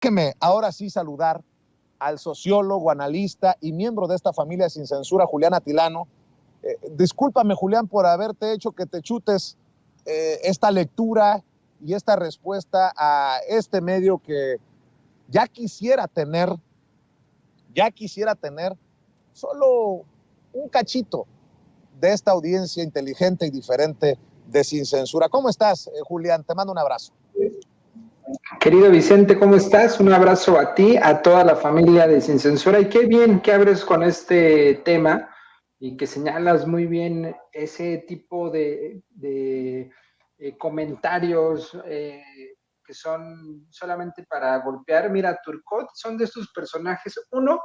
Déjeme ahora sí saludar al sociólogo, analista y miembro de esta familia sin censura, Julián Atilano. Discúlpame, Julián, por haberte hecho que te chutes esta lectura y esta respuesta a este medio que ya quisiera tener solo un cachito de esta audiencia inteligente y diferente de Sin Censura. ¿Cómo estás, Julián? Te mando un abrazo. Querido Vicente, ¿cómo estás? Un abrazo a ti, a toda la familia de Sin Censura. Y qué bien que abres con este tema y que señalas muy bien ese tipo de comentarios que son solamente para golpear. Mira, Turcot son de estos personajes, uno,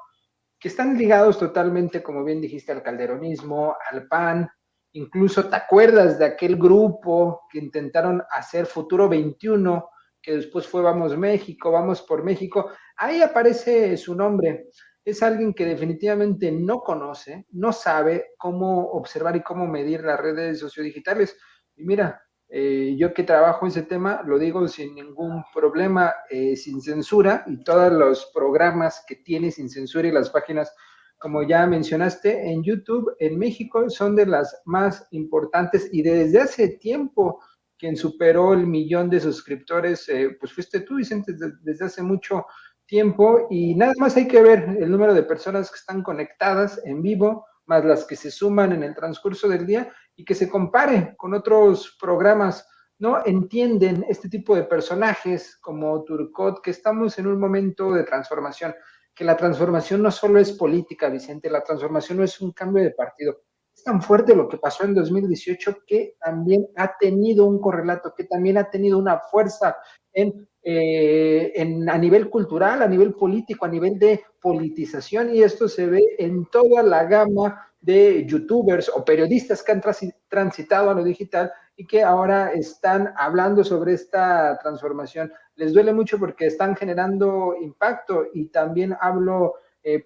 que están ligados totalmente, como bien dijiste, al calderonismo, al PAN. Incluso te acuerdas de aquel grupo que intentaron hacer Futuro 21, que después fue Vamos México, Vamos por México. Ahí aparece su nombre. Es alguien que definitivamente no conoce, no sabe cómo observar y cómo medir las redes sociodigitales. Y mira, yo que trabajo ese tema, lo digo sin ningún problema, Sin Censura y todos los programas que tiene Sin Censura y las páginas, como ya mencionaste, en YouTube, en México, son de las más importantes y desde hace tiempo quien superó el 1,000,000 de suscriptores, pues fuiste tú, Vicente, desde hace mucho tiempo y nada más hay que ver el número de personas que están conectadas en vivo, más las que se suman en el transcurso del día y que se compare con otros programas, ¿no? Entienden este tipo de personajes como Turcot, que estamos en un momento de transformación, que la transformación no solo es política, Vicente, la transformación no es un cambio de partido. Es tan fuerte lo que pasó en 2018 que también ha tenido un correlato, que también ha tenido una fuerza a nivel cultural, a nivel político, a nivel de politización, y esto se ve en toda la gama de youtubers o periodistas que han transitado a lo digital y que ahora están hablando sobre esta transformación. Les duele mucho porque están generando impacto y también hablo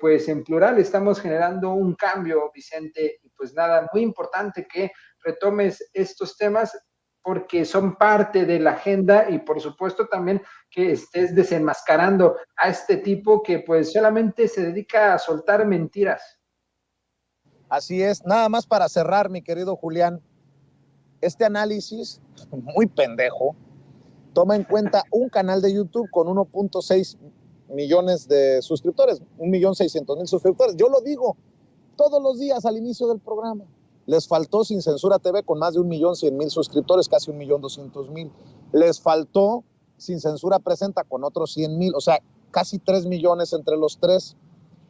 pues en plural, estamos generando un cambio, Vicente, y pues nada, muy importante que retomes estos temas porque son parte de la agenda y por supuesto también que estés desenmascarando a este tipo que pues solamente se dedica a soltar mentiras. Así es, nada más para cerrar, mi querido Julián, este análisis muy pendejo toma en cuenta un canal de YouTube con 1.6 millones de suscriptores, 1.600.000 suscriptores. Yo lo digo todos los días al inicio del programa. Les faltó Sin Censura TV con más de 1.100.000 suscriptores, casi 1.200.000. Les faltó Sin Censura Presenta con otros 100.000, o sea, casi 3 millones entre los tres.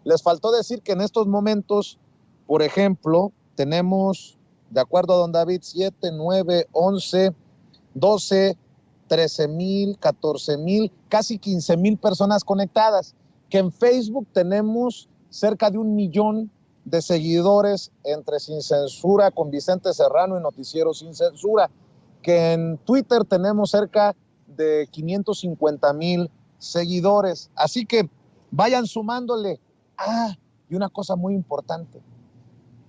Les faltó decir que en estos momentos, por ejemplo, tenemos, de acuerdo a don David, 7, 9, 11, 12, 13.000, 14.000, casi 15.000 personas conectadas, que en Facebook tenemos cerca de 1 millón de seguidores entre Sin Censura con Vicente Serrano y Noticiero Sin Censura, que en Twitter tenemos cerca de 550.000 seguidores. Así que vayan sumándole. Y una cosa muy importante,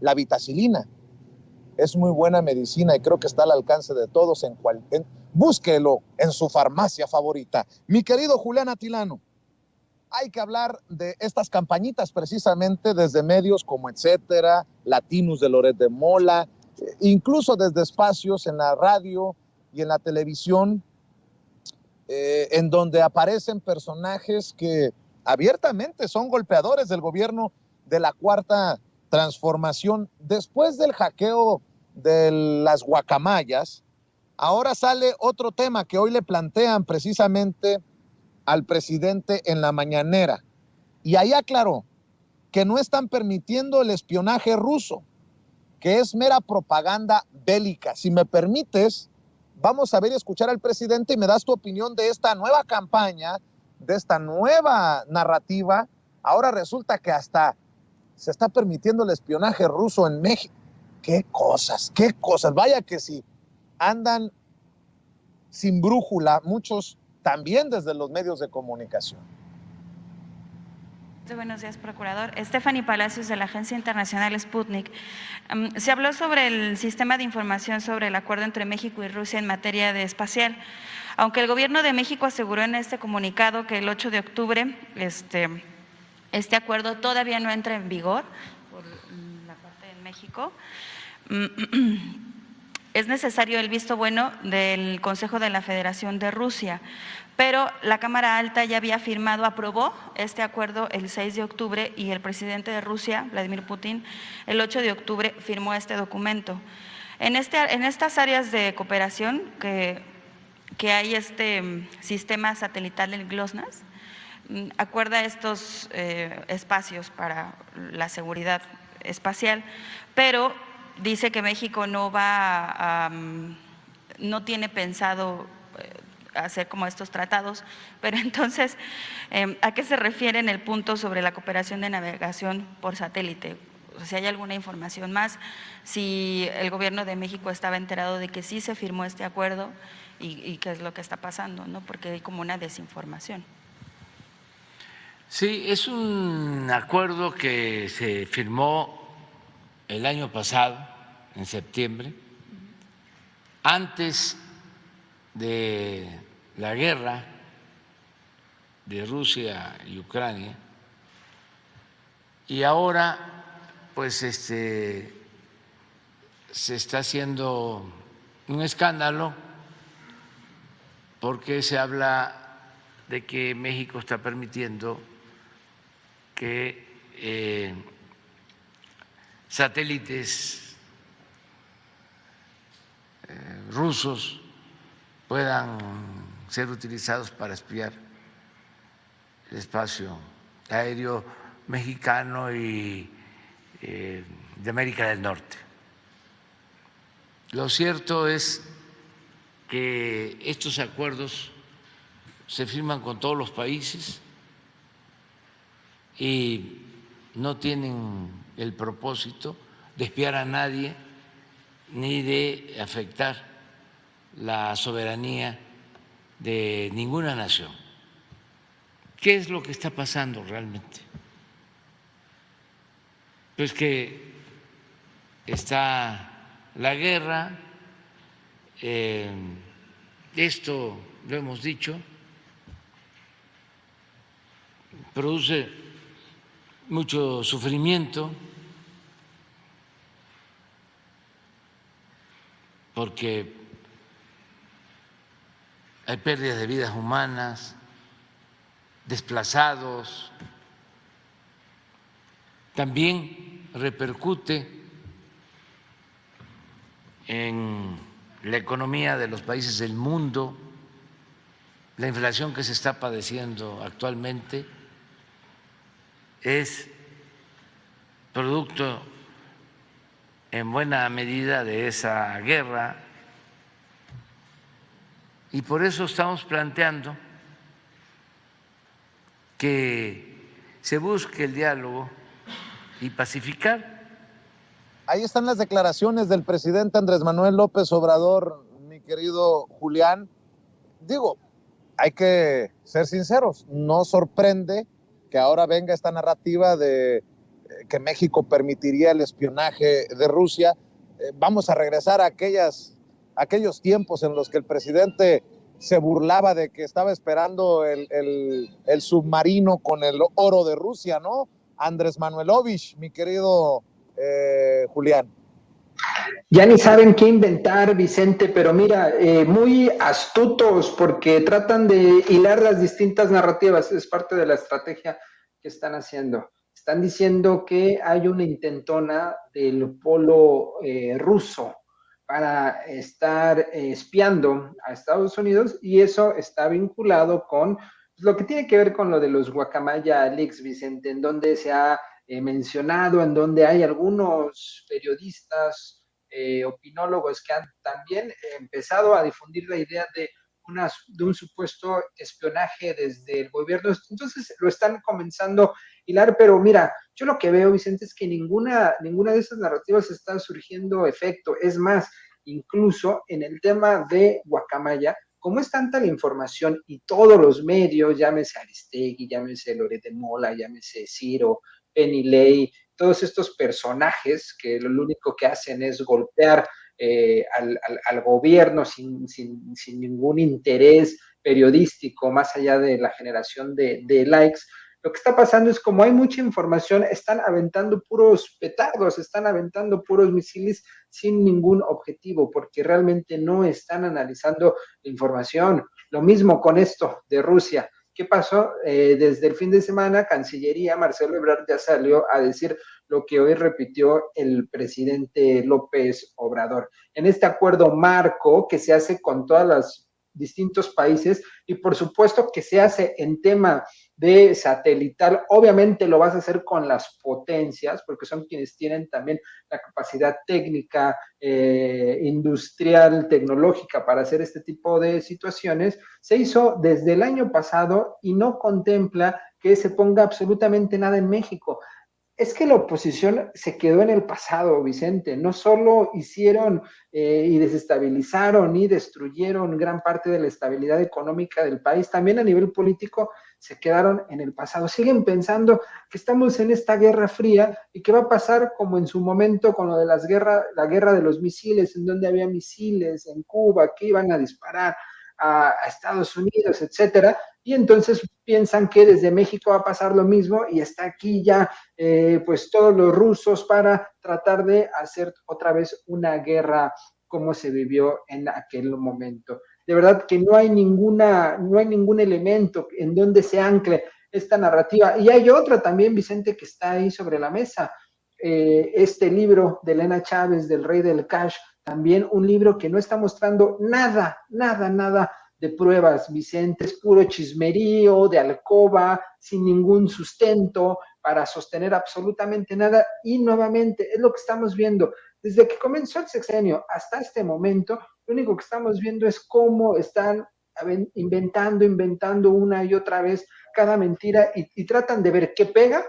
la vitacilina es muy buena medicina y creo que está al alcance de todos. Búsquelo en su farmacia favorita. Mi querido Julián Atilano, hay que hablar de estas campañitas precisamente desde medios como Etcétera, Latinus de Loret de Mola, incluso desde espacios en la radio y en la televisión, en donde aparecen personajes que abiertamente son golpeadores del gobierno de la Cuarta Transformación. Después del hackeo de las guacamayas, ahora sale otro tema que hoy le plantean precisamente al presidente en la mañanera. Y ahí aclaró que no están permitiendo el espionaje ruso, que es mera propaganda bélica. Si me permites, vamos a ver y escuchar al presidente y me das tu opinión de esta nueva campaña, de esta nueva narrativa. Ahora resulta que hasta se está permitiendo el espionaje ruso en México. Qué cosas. Vaya que sí, andan sin brújula muchos también desde los medios de comunicación. Buenos días, procurador. Stephanie Palacios, de la Agencia Internacional Sputnik. Se habló sobre el sistema de información sobre el acuerdo entre México y Rusia en materia de espacial. Aunque el gobierno de México aseguró en este comunicado que el 8 de octubre este acuerdo todavía no entra en vigor por la parte de México, es necesario el visto bueno del Consejo de la Federación de Rusia, pero la Cámara Alta ya había firmado, aprobó este acuerdo el 6 de octubre y el presidente de Rusia, Vladimir Putin, el 8 de octubre firmó este documento. En estas áreas de cooperación que hay este sistema satelital del GLONASS, acuerda estos espacios para la seguridad espacial, pero dice que México no tiene pensado hacer como estos tratados, pero entonces, ¿a qué se refiere en el punto sobre la cooperación de navegación por satélite? O sea, si hay alguna información más, si el gobierno de México estaba enterado de que sí se firmó este acuerdo y qué es lo que está pasando, ¿no? Porque hay como una desinformación. Sí, es un acuerdo que se firmó el año pasado, en septiembre, antes de la guerra de Rusia y Ucrania, y ahora pues se está haciendo un escándalo porque se habla de que México está permitiendo que satélites rusos puedan ser utilizados para espiar el espacio aéreo mexicano y de América del Norte. Lo cierto es que estos acuerdos se firman con todos los países y no tienen el propósito de espiar a nadie ni de afectar la soberanía de ninguna nación. ¿Qué es lo que está pasando realmente? Pues que está la guerra, esto lo hemos dicho, produce mucho sufrimiento porque hay pérdidas de vidas humanas, desplazados, también repercute en la economía de los países del mundo, la inflación que se está padeciendo actualmente es producto en buena medida de esa guerra y por eso estamos planteando que se busque el diálogo y pacificar. Ahí están las declaraciones del presidente Andrés Manuel López Obrador, mi querido Julián. Digo, hay que ser sinceros, no sorprende que ahora venga esta narrativa de que México permitiría el espionaje de Rusia. Vamos a regresar a aquellos tiempos en los que el presidente se burlaba de que estaba esperando el submarino con el oro de Rusia, ¿no? Andrés Manuelovich, mi querido Julián. Ya ni saben qué inventar, Vicente, pero mira, muy astutos porque tratan de hilar las distintas narrativas, es parte de la estrategia que están haciendo. Están diciendo que hay una intentona del polo ruso para estar espiando a Estados Unidos y eso está vinculado con lo que tiene que ver con lo de los Guacamaya Leaks, Vicente, en donde se ha mencionado, en donde hay algunos periodistas, opinólogos que han también empezado a difundir la idea de un supuesto espionaje desde el gobierno. Entonces lo están comenzando a hilar, pero mira, yo lo que veo, Vicente, es que ninguna de esas narrativas está surgiendo efecto. Es más, incluso en el tema de Guacamaya, como es tanta la información y todos los medios, llámese Aristegui, llámese Loret de Mola, llámese Ciro, Penny Ley, todos estos personajes que lo único que hacen es golpear al gobierno sin ningún interés periodístico, más allá de la generación de likes. Lo que está pasando es como hay mucha información, están aventando puros petardos, están aventando puros misiles sin ningún objetivo, porque realmente no están analizando la información. Lo mismo con esto de Rusia. ¿Qué pasó? Desde el fin de semana, Cancillería, Marcelo Ebrard ya salió a decir lo que hoy repitió el presidente López Obrador. En este acuerdo marco que se hace con todos los distintos países y por supuesto que se hace en tema de satelital, obviamente lo vas a hacer con las potencias, porque son quienes tienen también la capacidad técnica, industrial, tecnológica para hacer este tipo de situaciones. Se hizo desde el año pasado y no contempla que se ponga absolutamente nada en México. Es que la oposición se quedó en el pasado, Vicente. No solo hicieron y desestabilizaron y destruyeron gran parte de la estabilidad económica del país, también a nivel político se quedaron en el pasado. Siguen pensando que estamos en esta guerra fría y que va a pasar como en su momento con lo de la guerra de los misiles, en donde había misiles en Cuba que iban a disparar a Estados Unidos, etcétera, y entonces piensan que desde México va a pasar lo mismo y está aquí ya pues todos los rusos para tratar de hacer otra vez una guerra como se vivió en aquel momento. De verdad que no hay ningún elemento en donde se ancle esta narrativa. Y hay otra también, Vicente, que está ahí sobre la mesa. Este libro de Elena Chávez, del Rey del Cash, también un libro que no está mostrando nada de pruebas, Vicente, es puro chismerío de alcoba, sin ningún sustento para sostener absolutamente nada, y nuevamente es lo que estamos viendo. Desde que comenzó el sexenio hasta este momento, lo único que estamos viendo es cómo están inventando una y otra vez cada mentira y tratan de ver qué pega,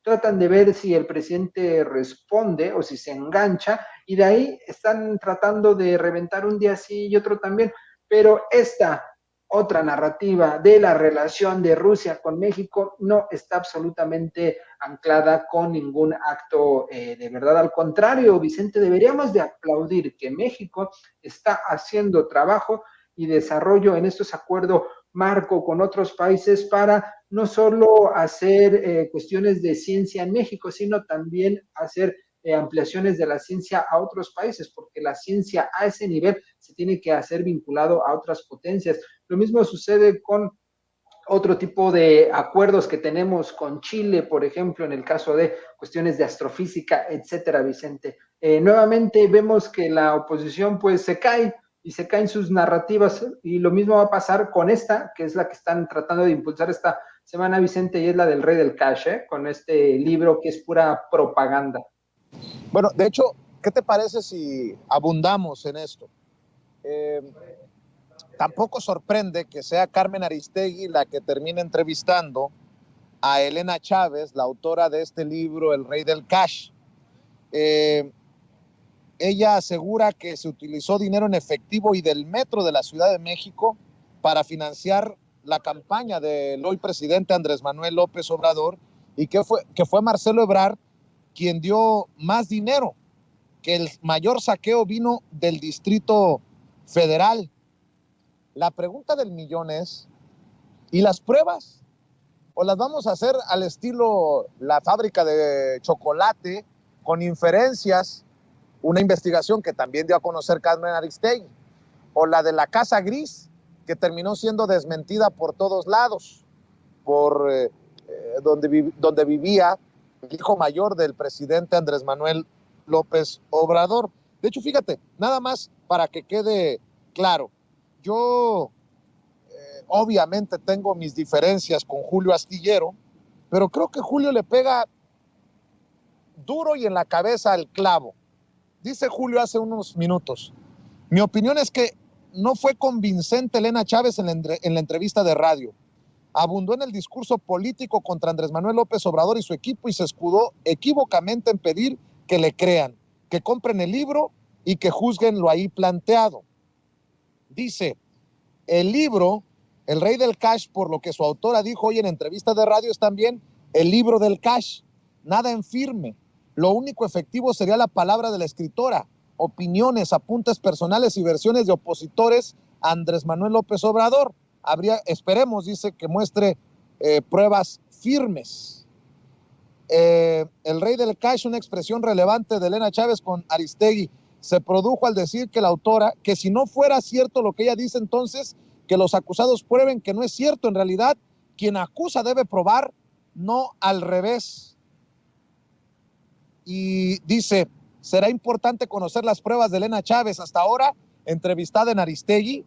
tratan de ver si el presidente responde o si se engancha, y de ahí están tratando de reventar un día sí y otro también. Pero esta otra narrativa de la relación de Rusia con México no está absolutamente anclada con ningún acto de verdad. Al contrario, Vicente, deberíamos de aplaudir que México está haciendo trabajo y desarrollo en estos acuerdos marco con otros países para no solo hacer cuestiones de ciencia en México, sino también hacer ampliaciones de la ciencia a otros países, porque la ciencia a ese nivel se tiene que hacer vinculado a otras potencias. Lo mismo sucede con otro tipo de acuerdos que tenemos con Chile, por ejemplo, en el caso de cuestiones de astrofísica, etcétera, Vicente. Nuevamente vemos que la oposición pues se cae y se caen sus narrativas, y lo mismo va a pasar con esta, que es la que están tratando de impulsar esta semana, Vicente, y es la del Rey del Cash, con este libro que es pura propaganda. Bueno, de hecho, ¿qué te parece si abundamos en esto? Tampoco sorprende que sea Carmen Aristegui la que termine entrevistando a Elena Chávez, la autora de este libro, El Rey del Cash. Ella asegura que se utilizó dinero en efectivo y del metro de la Ciudad de México para financiar la campaña del hoy presidente Andrés Manuel López Obrador, y que fue Marcelo Ebrard quien dio más dinero, que el mayor saqueo vino del Distrito Federal. La pregunta del millón es, ¿y las pruebas? ¿O las vamos a hacer al estilo la fábrica de chocolate, con inferencias, una investigación que también dio a conocer Carmen Aristegui, o la de la Casa Gris, que terminó siendo desmentida por todos lados, por donde vivía el hijo mayor del presidente Andrés Manuel López Obrador? De hecho, fíjate, nada más para que quede claro, yo obviamente tengo mis diferencias con Julio Astillero, pero creo que Julio le pega duro y en la cabeza al clavo. Dice Julio hace unos minutos, mi opinión es que no fue convincente Elena Chávez en la entrevista de radio. Abundó en el discurso político contra Andrés Manuel López Obrador y su equipo y se escudó equívocamente en pedir que le crean, que compren el libro y que juzguen lo ahí planteado. Dice, el libro, El Rey del Cash, por lo que su autora dijo hoy en entrevista de radio, es también el libro del cash, nada en firme. Lo único efectivo sería la palabra de la escritora. opiniones, apuntes personales y versiones de opositores a Andrés Manuel López Obrador. Esperemos, dice, que muestre pruebas firmes. El rey del cash, una expresión relevante de Elena Chávez con Aristegui, se produjo al decir que la autora, que si no fuera cierto lo que ella dice, entonces que los acusados prueben que no es cierto. En realidad, quien acusa debe probar, no al revés. Y dice, será importante conocer las pruebas de Elena Chávez. Hasta ahora, entrevistada en Aristegui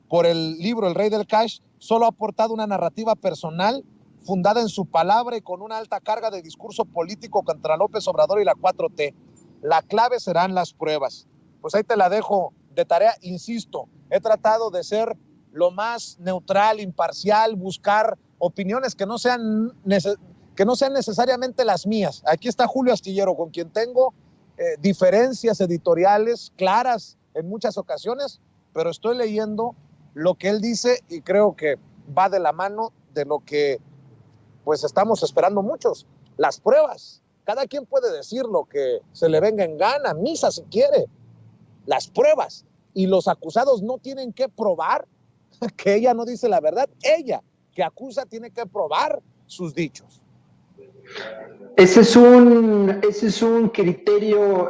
por el libro El Rey del Cash, solo ha aportado una narrativa personal fundada en su palabra y con una alta carga de discurso político contra López Obrador y la 4T. La clave serán las pruebas. Pues ahí te la dejo de tarea. Insisto, he tratado de ser lo más neutral, imparcial, buscar opiniones que no sean necesariamente las mías. Aquí está Julio Astillero, con quien tengo diferencias editoriales claras en muchas ocasiones, pero estoy leyendo lo que él dice y creo que va de la mano de lo que pues estamos esperando muchos, las pruebas. Cada quien puede decir lo que se le venga en gana, misa si quiere, las pruebas. Y los acusados no tienen que probar que ella no dice la verdad. Ella, que acusa, tiene que probar sus dichos. Ese es un criterio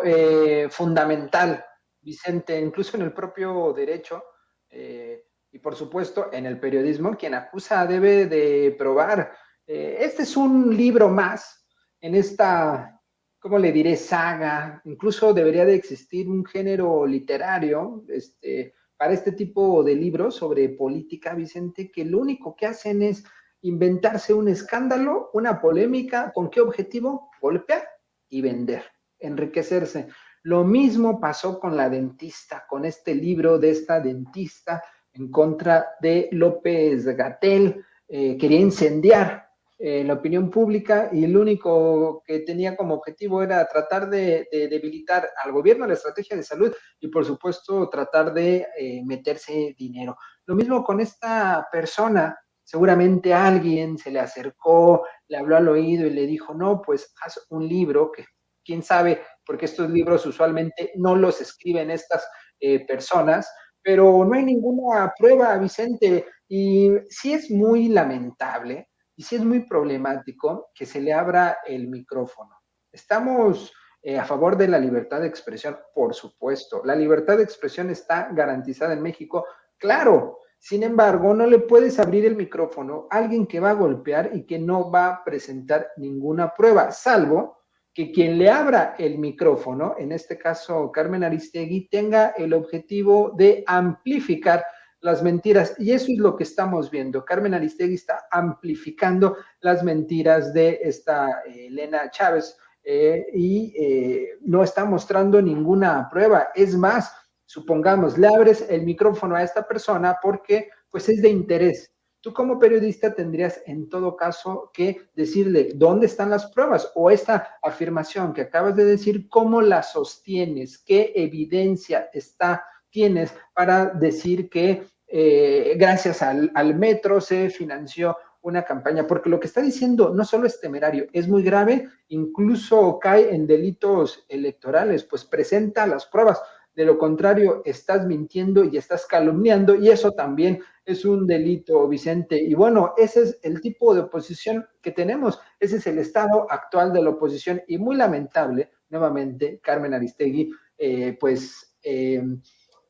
fundamental, Vicente, incluso en el propio derecho y por supuesto en el periodismo. Quien acusa debe de probar. Este es un libro más en esta, ¿cómo le diré?, saga. Incluso debería de existir un género literario para este tipo de libros sobre política, Vicente, que lo único que hacen es inventarse un escándalo, una polémica. ¿Con qué objetivo? Golpear y vender, enriquecerse. Lo mismo pasó con la dentista, con este libro de esta dentista en contra de López-Gatell. Quería incendiar la opinión pública y lo único que tenía como objetivo era tratar de debilitar al gobierno, la estrategia de salud y por supuesto tratar de meterse dinero. Lo mismo con esta persona. Seguramente alguien se le acercó, le habló al oído y le dijo, no, pues haz un libro, que quién sabe, porque estos libros usualmente no los escriben estas personas, pero no hay ninguna prueba, Vicente, y sí es muy lamentable y sí es muy problemático que se le abra el micrófono. Estamos a favor de la libertad de expresión, por supuesto. La libertad de expresión está garantizada en México, claro. Sin embargo, no le puedes abrir el micrófono a alguien que va a golpear y que no va a presentar ninguna prueba, salvo que quien le abra el micrófono, en este caso Carmen Aristegui, tenga el objetivo de amplificar las mentiras. Y eso es lo que estamos viendo. Carmen Aristegui está amplificando las mentiras de esta Elena Chávez y no está mostrando ninguna prueba. Es más, supongamos, le abres el micrófono a esta persona porque pues es de interés. Tú como periodista tendrías en todo caso que decirle dónde están las pruebas o esta afirmación que acabas de decir, cómo la sostienes, qué evidencia tienes para decir que gracias al metro se financió una campaña, porque lo que está diciendo no solo es temerario, es muy grave, incluso cae en delitos electorales, pues presenta las pruebas. De lo contrario, estás mintiendo y estás calumniando, y eso también es un delito, Vicente. Y bueno, ese es el tipo de oposición que tenemos, ese es el estado actual de la oposición, y muy lamentable, nuevamente, Carmen Aristegui, de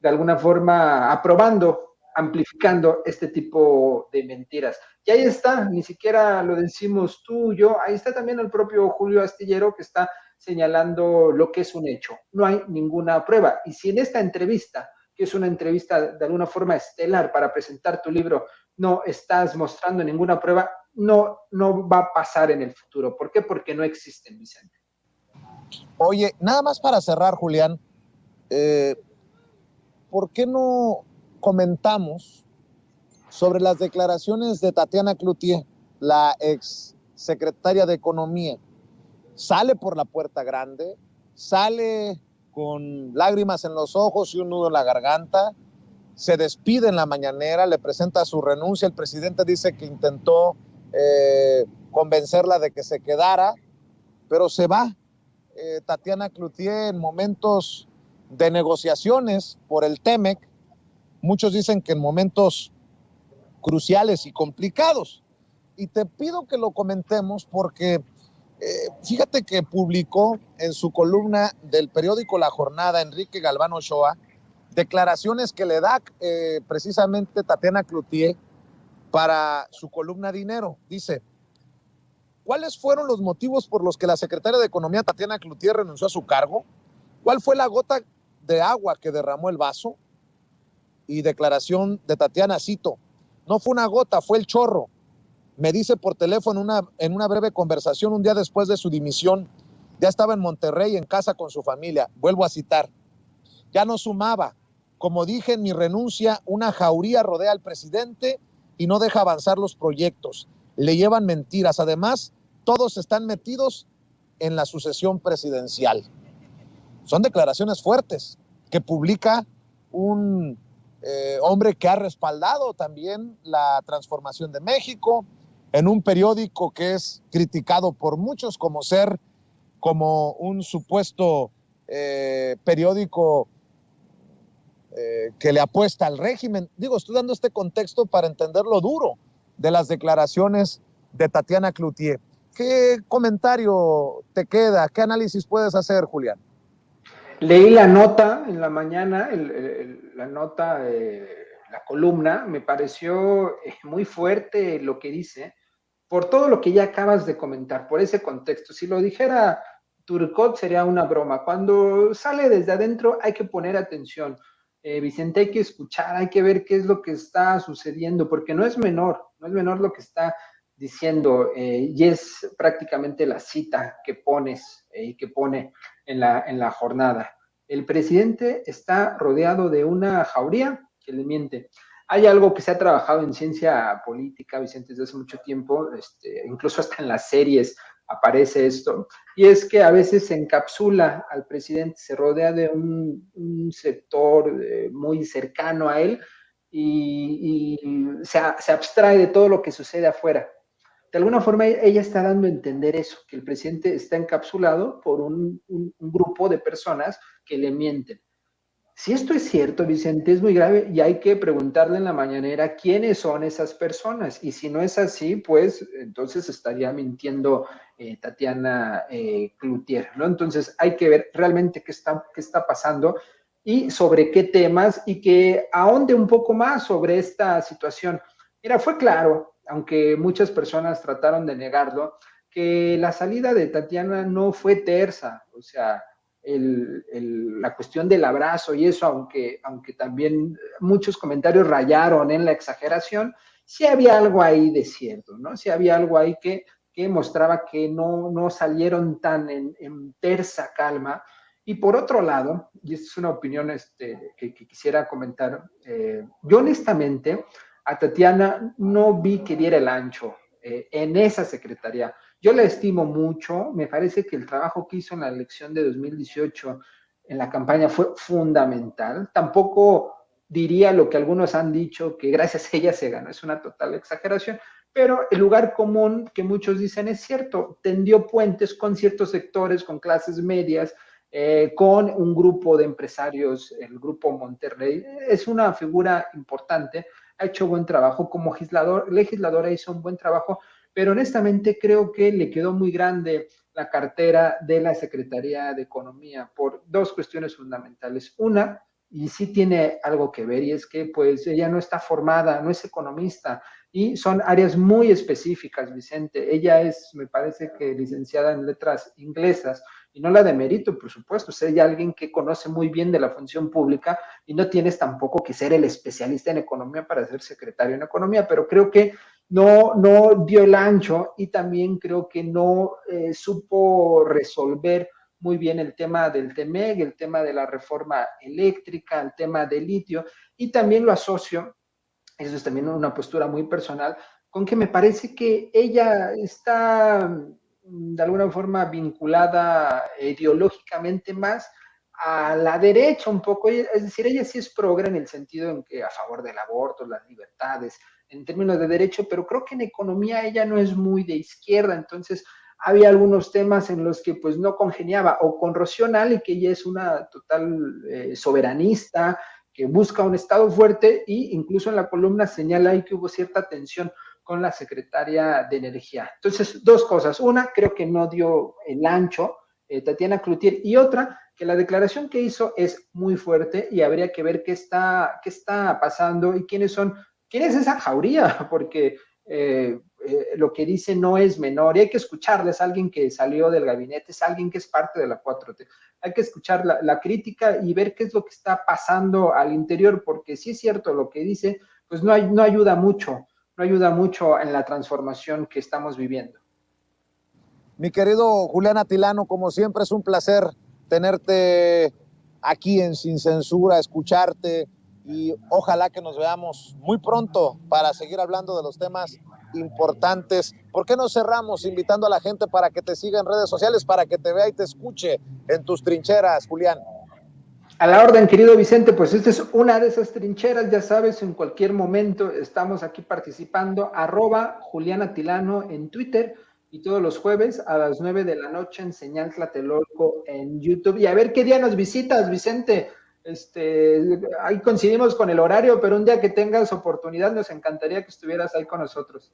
alguna forma aprobando, amplificando este tipo de mentiras. Y ahí está, ni siquiera lo decimos tú, yo, ahí está también el propio Julio Astillero que está señalando lo que es un hecho. No hay ninguna prueba. Y si en esta entrevista, que es una entrevista de alguna forma estelar para presentar tu libro, no estás mostrando ninguna prueba, no va a pasar en el futuro. ¿Por qué? Porque no existen, Vicente. Oye, nada más para cerrar, Julián, ¿por qué no comentamos sobre las declaraciones de Tatiana Cloutier, la ex secretaria de Economía? Sale por la puerta grande, sale con lágrimas en los ojos y un nudo en la garganta, se despide en la mañanera, le presenta su renuncia. El presidente dice que intentó convencerla de que se quedara, pero se va. Tatiana Cloutier en momentos de negociaciones por el TEMEC, muchos dicen que en momentos cruciales y complicados. Y te pido que lo comentemos porque fíjate que publicó en su columna del periódico La Jornada, Enrique Galván Ochoa, declaraciones que le da precisamente Tatiana Cloutier para su columna Dinero. Dice: ¿cuáles fueron los motivos por los que la secretaria de Economía Tatiana Cloutier renunció a su cargo? ¿Cuál fue la gota de agua que derramó el vaso? Y declaración de Tatiana, cito: no fue una gota, fue el chorro. Me dice por teléfono en una breve conversación un día después de su dimisión. Ya estaba en Monterrey en casa con su familia. Vuelvo a citar: ya no sumaba. Como dije en mi renuncia, una jauría rodea al presidente y no deja avanzar los proyectos. Le llevan mentiras. Además, todos están metidos en la sucesión presidencial. Son declaraciones fuertes que publica un hombre que ha respaldado también la transformación de México, en un periódico que es criticado por muchos como un supuesto periódico que le apuesta al régimen. Digo, estoy dando este contexto para entender lo duro de las declaraciones de Tatiana Cloutier. ¿Qué comentario te queda? ¿Qué análisis puedes hacer, Julián? Leí la nota en la mañana, la nota, la columna, me pareció muy fuerte lo que dice, por todo lo que ya acabas de comentar, por ese contexto. Si lo dijera Turcot sería una broma. Cuando sale desde adentro hay que poner atención. Vicente, hay que escuchar, hay que ver qué es lo que está sucediendo, porque no es menor lo que está diciendo, y es prácticamente la cita que pones y que pone en la jornada. El presidente está rodeado de una jauría que le miente. Hay algo que se ha trabajado en ciencia política, Vicente, desde hace mucho tiempo, incluso hasta en las series aparece esto, y es que a veces se encapsula al presidente, se rodea de un sector muy cercano a él y se abstrae de todo lo que sucede afuera. De alguna forma ella está dando a entender eso, que el presidente está encapsulado por un grupo de personas que le mienten. Si esto es cierto, Vicente, es muy grave y hay que preguntarle en la mañanera quiénes son esas personas. Y si no es así, pues entonces estaría mintiendo Tatiana Cloutier, ¿no? Entonces hay que ver realmente qué está pasando y sobre qué temas y que ahonde un poco más sobre esta situación. Mira, fue claro, aunque muchas personas trataron de negarlo, que la salida de Tatiana no fue tersa, o sea, la cuestión del abrazo y eso, aunque también muchos comentarios rayaron en la exageración, sí había algo ahí de cierto, ¿no? Sí había algo ahí que mostraba que no salieron tan en tersa calma. Y por otro lado, y esta es una opinión que quisiera comentar, yo honestamente a Tatiana no vi que diera el ancho en esa secretaría. Yo la estimo mucho, me parece que el trabajo que hizo en la elección de 2018 en la campaña fue fundamental. Tampoco diría lo que algunos han dicho, que gracias a ella se ganó, es una total exageración, pero el lugar común que muchos dicen es cierto, tendió puentes con ciertos sectores, con clases medias, con un grupo de empresarios, el Grupo Monterrey, es una figura importante, ha hecho buen trabajo, como legisladora hizo un buen trabajo, pero honestamente creo que le quedó muy grande la cartera de la Secretaría de Economía por dos cuestiones fundamentales. Una, y sí tiene algo que ver, y es que pues ella no está formada, no es economista, y son áreas muy específicas, Vicente. Ella es, me parece que licenciada en letras inglesas, y no la de mérito, por supuesto, es ella alguien que conoce muy bien de la función pública y no tienes tampoco que ser el especialista en economía para ser secretario en economía, pero creo que no dio el ancho y también creo que no supo resolver muy bien el tema del TEMEC, el tema de la reforma eléctrica, el tema del litio, y también lo asocio, eso es también una postura muy personal, con que me parece que ella está de alguna forma vinculada ideológicamente más a la derecha un poco, es decir, ella sí es progre en el sentido en que a favor del aborto, las libertades, en términos de derecho, pero creo que en economía ella no es muy de izquierda, entonces había algunos temas en los que pues no congeniaba, o con Rocío Nale, que ella es una total soberanista, que busca un Estado fuerte, y incluso en la columna señala ahí que hubo cierta tensión con la secretaria de Energía. Entonces, dos cosas. Una, creo que no dio el ancho Tatiana Cloutier, y otra, que la declaración que hizo es muy fuerte y habría que ver qué está pasando y quién es esa jauría, porque lo que dice no es menor, y hay que escucharles. Es alguien que salió del gabinete, es alguien que es parte de la 4T. Hay que escuchar la crítica y ver qué es lo que está pasando al interior, porque si es cierto lo que dice, pues no ayuda mucho en la transformación que estamos viviendo. Mi querido Julián Atilano, como siempre es un placer tenerte aquí en Sin Censura, escucharte, y ojalá que nos veamos muy pronto para seguir hablando de los temas importantes. ¿Por qué no cerramos invitando a la gente para que te siga en redes sociales, para que te vea y te escuche en tus trincheras, Julián? A la orden, querido Vicente, pues esta es una de esas trincheras, ya sabes, en cualquier momento estamos aquí participando, @Julián Atilano en Twitter, y todos los jueves a las 9 de la noche en Señal Tlatelolco en YouTube. Y a ver qué día nos visitas, Vicente. Ahí coincidimos con el horario, pero un día que tengas oportunidad nos encantaría que estuvieras ahí con nosotros.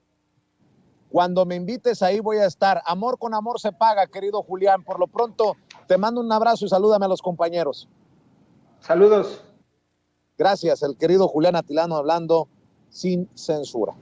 Cuando me invites ahí voy a estar. Amor con amor se paga, querido Julián. Por lo pronto te mando un abrazo y salúdame a los compañeros. Saludos. Gracias, el querido Julián Atilano hablando sin censura.